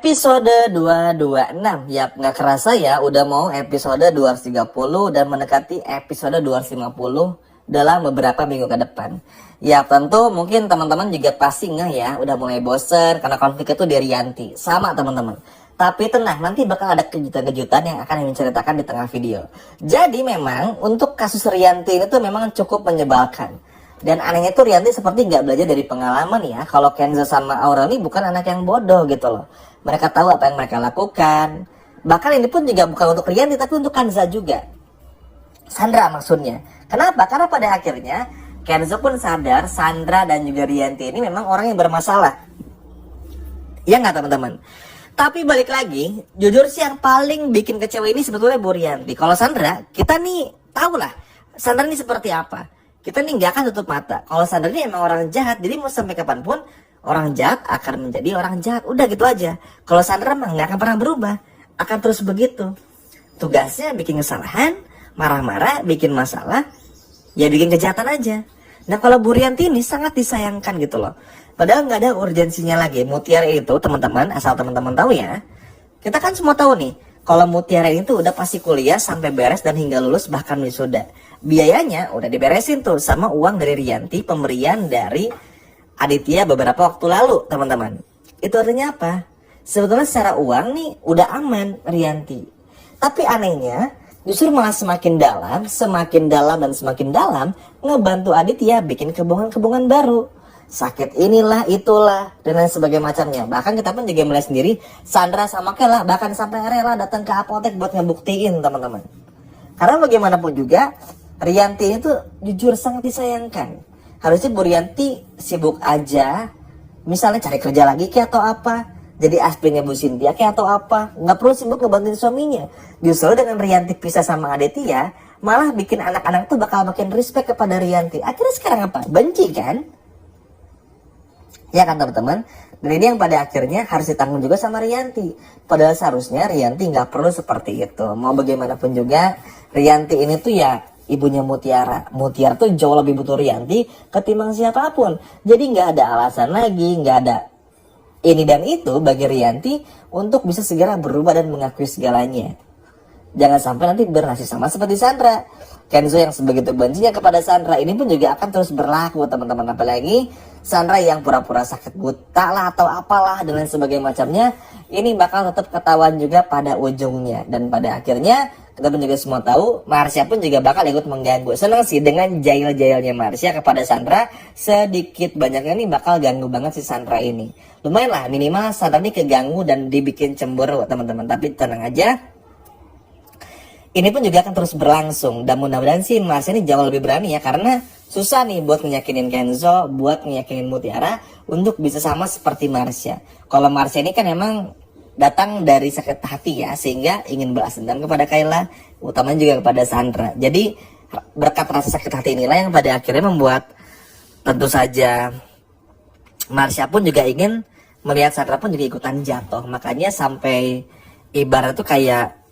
Episode 226. Yap, nggak kerasa ya udah mau episode 230 dan mendekati episode 250 dalam beberapa minggu ke depan. Ya tentu mungkin teman-teman juga pasti nggak ya udah mulai bosen karena konflik itu di Rianti. Sama teman-teman. Tapi tenang, nanti bakal ada kejutan-kejutan yang akan menceritakan di tengah video. Jadi memang untuk kasus Rianti ini tuh memang cukup menyebalkan. Dan anehnya tuh Rianti seperti nggak belajar dari pengalaman ya. Kalau Kenzo sama Aureli bukan anak yang bodoh gitu loh. Mereka tahu apa yang mereka lakukan. Bahkan ini pun juga bukan untuk Rianti tapi untuk Kanza juga. Sandra maksudnya. Kenapa? Karena pada akhirnya Kenzo pun sadar Sandra dan juga Rianti ini memang orang yang bermasalah. Ya nggak teman-teman? Tapi balik lagi, jujur sih yang paling bikin kecewa ini sebetulnya Bu Rianti. Kalau Sandra, kita nih tahu lah Sandra ini seperti apa. Kita nih nggak akan tutup mata. Kalau Sandra ini emang orang jahat, jadi mau sampai kapanpun orang jahat akan menjadi orang jahat. Udah gitu aja. Kalau Sandra emang nggak akan pernah berubah, akan terus begitu. Tugasnya bikin kesalahan, marah-marah, bikin masalah, ya bikin kejahatan aja. Nah kalau Bu Rianti ini sangat disayangkan gitu loh. Padahal nggak ada urgensinya lagi. Mutiara itu teman-teman, asal teman-teman tahu ya. Kita kan semua tahu nih, kalau Mutiara itu udah pasti kuliah sampai beres dan hingga lulus bahkan wisuda. Biayanya udah diberesin tuh sama uang dari Rianti, pemberian dari Aditya beberapa waktu lalu teman-teman. Itu artinya apa? Sebetulnya secara uang nih udah aman Rianti. Tapi anehnya justru malah semakin dalam dan semakin dalam ngebantu Aditya bikin kebohongan-kebohongan baru. Sakit inilah, itulah, dan lain sebagainya macamnya. Bahkan kita pun juga melihat sendiri, Sandra sama Kela bahkan sampai rela datang ke apotek buat ngebuktiin teman-teman. Karena bagaimanapun juga, Rianti itu jujur sangat disayangkan. Harusnya Bu Rianti sibuk aja, misalnya cari kerja lagi kayak atau apa, jadi aspirnya Bu Cynthia kayak atau apa, nggak perlu sibuk ngebantuin suaminya. Justru dengan Rianti pisah sama Aditya, malah bikin anak-anak tuh bakal makin respect kepada Rianti. Akhirnya sekarang apa? Benci kan? Ya kan teman-teman. Dan ini yang pada akhirnya harus ditanggung juga sama Rianti. Padahal seharusnya Rianti nggak perlu seperti itu. Mau bagaimanapun juga Rianti ini tuh ya ibunya Mutiara. Mutiara tuh jauh lebih butuh Rianti ketimbang siapapun. Jadi nggak ada alasan lagi, nggak ada ini dan itu bagi Rianti untuk bisa segera berubah dan mengakui segalanya. Jangan sampai nanti bernasib sama seperti Sandra. Kenzo yang sebegitu bencinya kepada Sandra ini pun juga akan terus berlaku teman-teman. Apalagi Sandra yang pura-pura sakit buta lah atau apalah dan lain sebagainya macamnya. Ini bakal tetap ketahuan juga pada ujungnya. Dan pada akhirnya kita pun juga semua tahu Marsha pun juga bakal ikut mengganggu. Senang sih dengan jail-jailnya Marsha kepada Sandra. Sedikit banyaknya nih bakal ganggu banget si Sandra ini. Lumayan lah minimal Sandra ini keganggu dan dibikin cemburu teman-teman. Tapi tenang aja. Ini pun juga akan terus berlangsung. Dan mudah-mudahan sih Marsha ini jauh lebih berani ya. Karena susah nih buat ngeyakinin Kenzo, buat ngeyakinin Mutiara untuk bisa sama seperti Marsha. Kalau Marsha ini kan emang datang dari sakit hati ya. Sehingga ingin balas dendam kepada Kayla. Utamanya juga kepada Sandra. Jadi berkat rasa sakit hati inilah yang pada akhirnya membuat tentu saja Marsha pun juga ingin melihat Sandra pun juga ikutan jatuh. Makanya sampai ibarat tuh kayak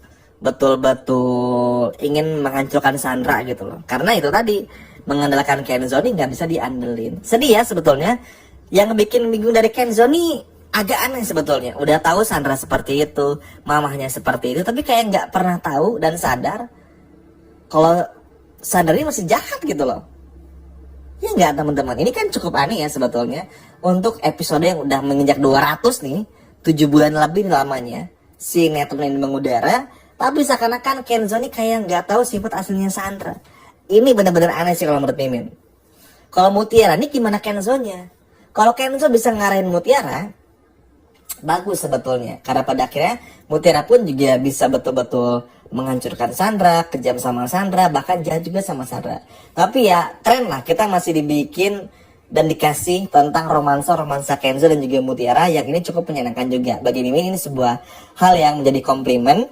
betul-betul ingin menghancurkan Sandra gitu loh. Karena itu tadi mengandalkan Kenzo nih nggak bisa diandelin. Sedih ya sebetulnya. Yang bikin bingung dari Kenzo nih agak aneh sebetulnya. Udah tahu Sandra seperti itu, mamahnya seperti itu, tapi kayak nggak pernah tahu dan sadar kalau Sandra ini masih jahat gitu loh. Ya nggak teman-teman. Ini kan cukup aneh ya sebetulnya. Untuk episode yang udah menginjak 200 nih, 7 bulan lebih lamanya si sinetron ini mengudara. Tapi seakan-akan Kenzo nih kayak nggak tahu sifat aslinya Sandra. Ini benar-benar aneh sih kalau menurut Mimin. Kalau Mutiara nih gimana Kenzo-nya? Kalau Kenzo bisa ngarahin Mutiara, bagus sebetulnya. Karena pada akhirnya Mutiara pun juga bisa betul-betul menghancurkan Sandra, kejam sama Sandra, bahkan jahat juga sama Sandra. Tapi ya tren lah, kita masih dibikin dan dikasih tentang romansa Kenzo dan juga Mutiara yang ini cukup menyenangkan juga. Bagi Mimin ini sebuah hal yang menjadi komplimen.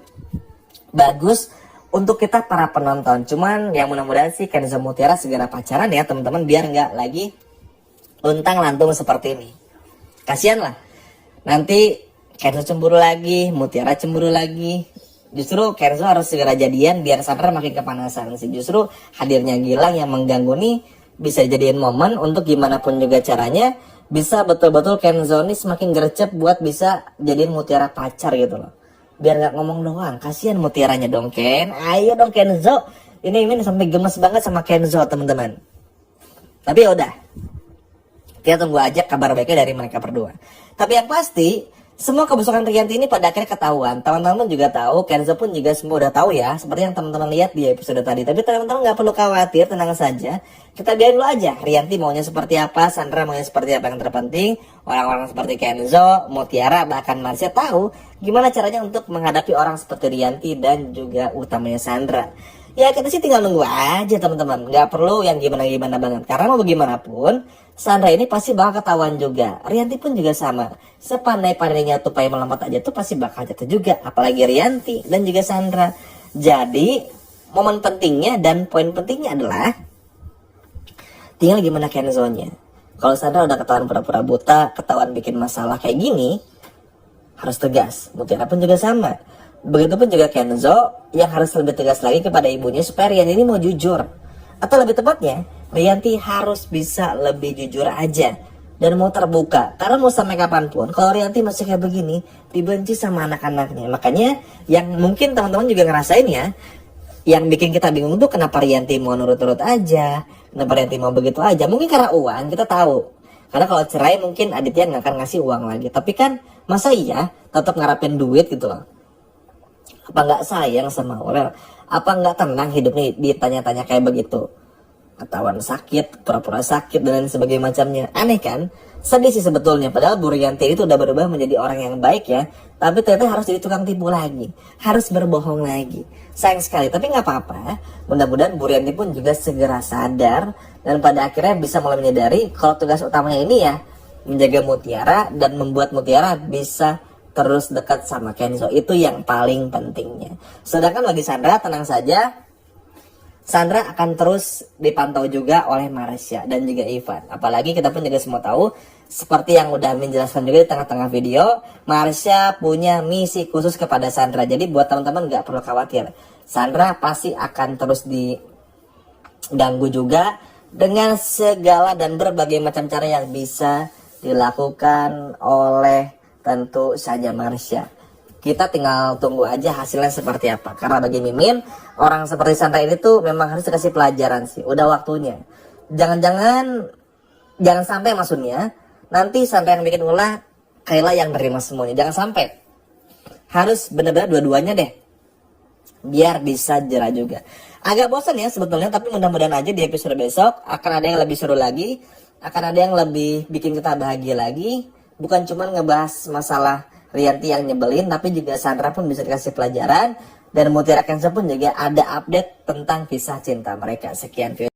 Bagus untuk kita para penonton. Cuman yang mudah-mudahan sih Kenzo Mutiara segera pacaran ya teman-teman. Biar nggak lagi luntang lantung seperti ini. Kasian lah. Nanti Kenzo cemburu lagi, Mutiara cemburu lagi. Justru Kenzo harus segera jadian biar Sandra makin kepanasan sih. Justru hadirnya Gilang yang mengganggu nih bisa jadiin momen untuk gimana pun juga caranya bisa betul-betul Kenzo ini semakin gercep buat bisa jadiin Mutiara pacar gitu loh. Biar nggak ngomong doang, kasihan Mutiaranya dong Ken. Ayo dong Kenzo. Ini Mimin sampai gemes banget sama Kenzo teman-teman. Tapi ya udah, kita tunggu aja kabar baiknya dari mereka berdua. Tapi yang pasti, semua kebusukan Rianti ini pada akhirnya ketahuan. Teman-teman juga tahu, Kenzo pun juga semua udah tahu ya. Seperti yang teman-teman lihat di episode tadi. Tapi teman-teman nggak perlu khawatir, tenang saja. Kita biarin dulu aja. Rianti maunya seperti apa, Sandra maunya seperti apa. Yang terpenting, orang-orang seperti Kenzo, Mutiara, bahkan Marsha tahu gimana caranya untuk menghadapi orang seperti Rianti dan juga utamanya Sandra. Ya kita sih tinggal nunggu aja teman-teman. Nggak perlu yang gimana-gimana banget. Karena mau bagaimanapun, Sandra ini pasti bakal ketahuan juga. Rianti pun juga sama. Sepandai-pandainya tupai melompat aja tuh pasti bakal jatuh juga. Apalagi Rianti dan juga Sandra. Jadi momen pentingnya dan poin pentingnya adalah tinggal gimana Kenzo-nya. Kalau Sandra udah ketahuan pura-pura buta, ketahuan bikin masalah kayak gini, harus tegas. Mutiara pun juga sama. Begitupun juga Kenzo yang harus lebih tegas lagi kepada ibunya supaya Rianti ini mau jujur. Atau lebih tepatnya, Rianti harus bisa lebih jujur aja dan mau terbuka. Karena mau sampai kapanpun, kalau Rianti masih kayak begini, dibenci sama anak-anaknya. Makanya yang mungkin teman-teman juga ngerasain ya, yang bikin kita bingung tuh kenapa Rianti mau nurut-nurut aja, kenapa Rianti mau begitu aja. Mungkin karena uang, kita tahu. Karena kalau cerai mungkin Aditya nggak akan ngasih uang lagi. Tapi kan masa iya tetap ngarapin duit gitu loh. Apa nggak sayang sama Aurel? Apa nggak tenang hidupnya ditanya-tanya kayak begitu? Ketahuan sakit, pura-pura sakit dan lain sebagainya macamnya. Aneh kan? Sedih sih sebetulnya. Padahal Bu Rianti itu udah berubah menjadi orang yang baik ya. Tapi ternyata harus jadi tukang tipu lagi. Harus berbohong lagi. Sayang sekali. Tapi nggak apa-apa. Mudah-mudahan Bu Rianti pun juga segera sadar. Dan pada akhirnya bisa mulai menyadari kalau tugas utamanya ini ya menjaga Mutiara dan membuat Mutiara bisa terus dekat sama Kenzo. Itu yang paling pentingnya. Sedangkan bagi Sandra, tenang saja, Sandra akan terus dipantau juga oleh Marsha dan juga Ivan. Apalagi kita pun juga semua tahu, seperti yang udah menjelaskan juga di tengah-tengah video, Marsha punya misi khusus kepada Sandra. Jadi buat teman-teman nggak perlu khawatir, Sandra pasti akan terus diganggu juga dengan segala dan berbagai macam cara yang bisa dilakukan oleh tentu saja Marsha. Kita tinggal tunggu aja hasilnya seperti apa. Karena bagi Mimin, orang seperti Sandra ini tuh memang harus dikasih pelajaran sih. Udah waktunya. Jangan sampai maksudnya nanti Sandra yang bikin ulah, Kayla yang nerima semuanya. Jangan sampai. Harus benar-benar dua-duanya deh. Biar bisa jerah juga. Agak bosan ya sebetulnya, tapi mudah-mudahan aja di episode besok akan ada yang lebih seru lagi. Akan ada yang lebih bikin kita bahagia lagi. Bukan cuma ngebahas masalah Rianti yang nyebelin, tapi juga Sandra pun bisa dikasih pelajaran. Dan Mutiara Kenzo pun juga ada update tentang kisah cinta mereka. Sekian video.